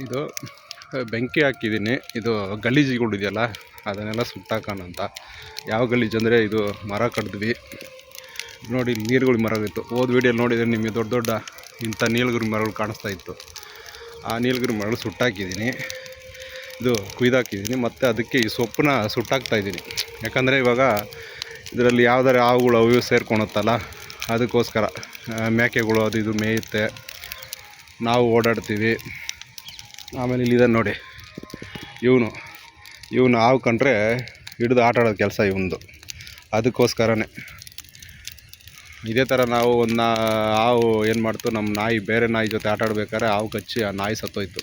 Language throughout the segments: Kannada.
ಇದು ಬೆಂಕಿ ಹಾಕಿದ್ದೀನಿ. ಇದು ಗಲೀಜುಗಳಿದೆಯಲ್ಲ ಅದನ್ನೆಲ್ಲ ಸುಟ್ಟಾಕೋಣ. ಯಾವ ಗಲೀಜು ಅಂದರೆ ಇದು ಮರ ಕಡಿದ್ವಿ ನೋಡಿ, ನೀಲಗಿರಿ ಮರ ಇತ್ತು. ಹೋದ ವೀಡಿಯೋಲಿ ನೋಡಿದರೆ ನಿಮಗೆ ದೊಡ್ಡ ದೊಡ್ಡ ಇಂಥ ನೀಲಗಿರಿ ಮರಗಳು ಕಾಣಿಸ್ತಾ ಇತ್ತು. ಆ ನೀಲಗಿರಿ ಮರಗಳು ಸುಟ್ಟಾಕಿದ್ದೀನಿ, ಇದು ಕುಯ್ದಾಕಿದ್ದೀನಿ. ಮತ್ತು ಅದಕ್ಕೆ ಈ ಸೊಪ್ಪನ್ನ ಸುಟ್ಟಾಕ್ತಾಯಿದ್ದೀನಿ. ಯಾಕಂದರೆ ಇವಾಗ ಇದರಲ್ಲಿ ಯಾವ್ದಾರು ಹಾವುಗಳು ಅವು ಸೇರ್ಕೊಳುತ್ತಲ್ಲ, ಅದಕ್ಕೋಸ್ಕರ. ಮೇಕೆಗಳು ಅದು ಇದು ಮೇಯುತ್ತೆ, ನಾವು ಓಡಾಡ್ತೀವಿ. ಆಮೇಲೆ ಇಲ್ಲಿದೆ ನೋಡಿ, ಇವನು ಹಾವು ಕಂಡ್ರೆ ಹಿಡಿದು ಆಟ ಆಡೋದು ಕೆಲಸ ಇವಂದು. ಅದಕ್ಕೋಸ್ಕರನೇ ಇದೇ ಥರ ನಾವು ಒಂದು ಹಾವು ಏನು ಮಾಡ್ತು, ನಮ್ಮ ನಾಯಿ ಬೇರೆ ನಾಯಿ ಜೊತೆ ಆಟ ಆಡ್ಬೇಕಾದ್ರೆ ಹಾವು ಕಚ್ಚಿ ಆ ನಾಯಿ ಸತ್ತೋಯ್ತು.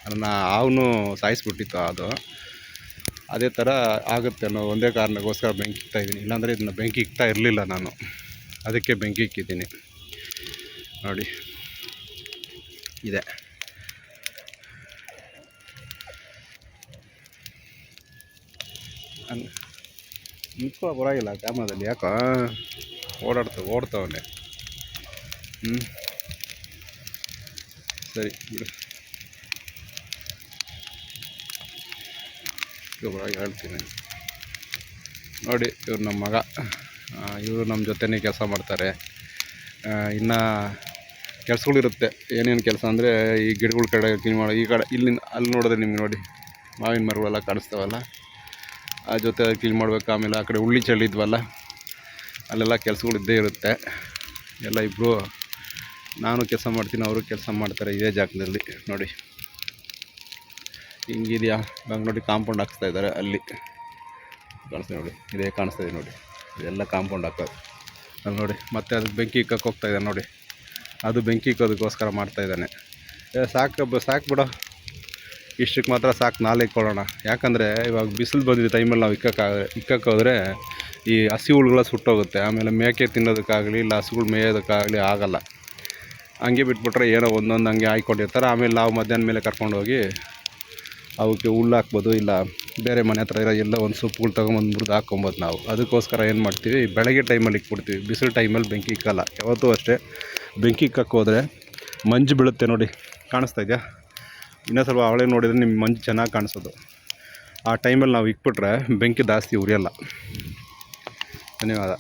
ಅದನ್ನು ಹಾವನ್ನು ಸಾಯಿಸ್ಬಿಟ್ಟಿತ್ತು ಅದು. ಅದೇ ಥರ ಆಗುತ್ತೆ ಅನ್ನೋ ಒಂದೇ ಕಾರಣಕ್ಕೋಸ್ಕರ ಬೆಂಕಿ ಇಕ್ತಾಯಿದ್ದೀನಿ. ಇಲ್ಲಾಂದರೆ ಇದನ್ನು ಬೆಂಕಿ ಇಕ್ತಾ ಇರಲಿಲ್ಲ ನಾನು, ಅದಕ್ಕೆ ಬೆಂಕಿ ಇಕ್ಕಿದ್ದೀನಿ ನೋಡಿ. ಇದೆ ನಿಂತ್ಕೊ ಬರೋಗಿಲ್ಲ ಕ್ಯಾಮ್ರಾದಲ್ಲಿ, ಯಾಕೋ ಓಡ್ತಾವನೆ. ಸರಿ ಬಿಡು, ಬರೋಗಿ ಹೇಳ್ತೀನಿ ನೋಡಿ. ಇವ್ರು ನಮ್ಮ ಮಗ, ಇವರು ನಮ್ಮ ಜೊತೆನೇ ಕೆಲಸ ಮಾಡ್ತಾರೆ. ಇನ್ನು ಕೆಲಸಗಳಿರುತ್ತೆ. ಏನೇನು ಕೆಲಸ ಅಂದರೆ ಈ ಗಿಡಗಳ ಕಡೆ ಕ್ಲೀನ್ ಮಾಡೋ, ಈ ಕಡೆ ಇಲ್ಲಿಂದ ಅಲ್ಲಿ ನೋಡಿದ್ರೆ ನಿಮ್ಗೆ ನೋಡಿ ಮಾವಿನ ಮರಗಳೆಲ್ಲ ಕಾಣಿಸ್ತಾವಲ್ಲ, ಆ ಜೊತೆ ಕ್ಲೀನ್ ಮಾಡಬೇಕು. ಆಮೇಲೆ ಆ ಕಡೆ ಉಳ್ಳಿ ಚೆಲ್ಲಿದ್ವಲ್ಲ, ಅಲ್ಲೆಲ್ಲ ಕೆಲಸಗಳಿದ್ದೇ ಇರುತ್ತೆ. ಎಲ್ಲ ಇಬ್ಬರು, ನಾನು ಕೆಲಸ ಮಾಡ್ತೀನಿ, ಅವರು ಕೆಲಸ ಮಾಡ್ತಾರೆ ಇದೇ ಜಾಗದಲ್ಲಿ ನೋಡಿ. ಹಿಂಗಿದೆಯಾ ಇವಾಗ ನೋಡಿ, ಕಾಂಪೌಂಡ್ ಹಾಕ್ಸ್ತಾ ಇದ್ದಾರೆ ಅಲ್ಲಿ ಕಾಣಿಸ್ತಾ ನೋಡಿ, ಇದೇ ಕಾಣಿಸ್ತಾಯಿದೆ ನೋಡಿ, ಇದೆಲ್ಲ ಕಾಂಪೌಂಡ್ ಹಾಕೋದು ಅಲ್ಲಿ ನೋಡಿ. ಮತ್ತು ಅದಕ್ಕೆ ಬೆಂಕಿ ಇಕ್ಕಕ್ಕೆ ಹೋಗ್ತಾಯಿದ್ದಾನೆ ನೋಡಿ, ಅದು ಬೆಂಕಿ ಇಕ್ಕೋದಕ್ಕೋಸ್ಕರ ಮಾಡ್ತಾಯಿದ್ದಾನೆ. ಸಾಕು ಬಿಡೋ, ಇಷ್ಟಕ್ಕೆ ಮಾತ್ರ ಸಾಕು, ನಾಳೆ ಇಕ್ಕೊಳ್ಳೋಣ. ಯಾಕಂದರೆ ಇವಾಗ ಬಿಸಿಲು ಬಂದಿದ್ದ ಟೈಮಲ್ಲಿ ನಾವು ಇಕ್ಕಕ್ಕೆ ಹೋದರೆ ಈ ಹಸಿ ಹುಳುಗಳ ಸುಟ್ಟೋಗುತ್ತೆ. ಆಮೇಲೆ ಮೇಕೆ ತಿನ್ನೋದಕ್ಕಾಗಲಿ ಇಲ್ಲ ಹಸುಗಳು ಮೇಯೋದಕ್ಕಾಗಲಿ ಆಗೋಲ್ಲ. ಹಂಗೆ ಬಿಟ್ಬಿಟ್ರೆ ಏನೋ ಒಂದೊಂದು ಹಂಗೆ ಹಾಕ್ಕೊಂಡಿರ್ತಾರೆ. ಆಮೇಲೆ ನಾವು ಮಧ್ಯಾಹ್ನ ಮೇಲೆ ಕರ್ಕೊಂಡೋಗಿ ಅವಕ್ಕೆ ಹುಲ್ಲು ಹಾಕ್ಬೋದು, ಇಲ್ಲ ಬೇರೆ ಮನೆ ಹತ್ರ ಇರೋ ಎಲ್ಲ ಒಂದು ಸೊಪ್ಪುಗಳು ತೊಗೊಂಬಂದು ಮುರಿದು ಹಾಕ್ಕೊಬೋದು ನಾವು. ಅದಕ್ಕೋಸ್ಕರ ಏನು ಮಾಡ್ತೀವಿ, ಬೆಳಗ್ಗೆ ಟೈಮಲ್ಲಿ ಇಕ್ಬಿಡ್ತೀವಿ. ಬಿಸಿಲು ಟೈಮಲ್ಲಿ ಬೆಂಕಿ ಇಕ್ಕಲ್ಲ ಯಾವತ್ತೂ ಅಷ್ಟೇ. ಬೆಂಕಿ ಇಕ್ಕಕ್ಕೆ ಹೋದರೆ ಮಂಜು ಬೀಳುತ್ತೆ ನೋಡಿ, ಕಾಣಿಸ್ತಾ ಇದೆಯಾ? ಇನ್ನೂ ಸ್ವಲ್ಪ ಅವಳೇ ನೋಡಿದರೆ ನಿಮ್ಮ ಮಂಜು ಚೆನ್ನಾಗಿ ಕಾಣಿಸೋದು. ಆ ಟೈಮಲ್ಲಿ ನಾವು ಇಕ್ಬಿಟ್ರೆ ಬೆಂಕಿ ಜಾಸ್ತಿ ಉರಿಯಲ್ಲ. ಧನ್ಯವಾದ.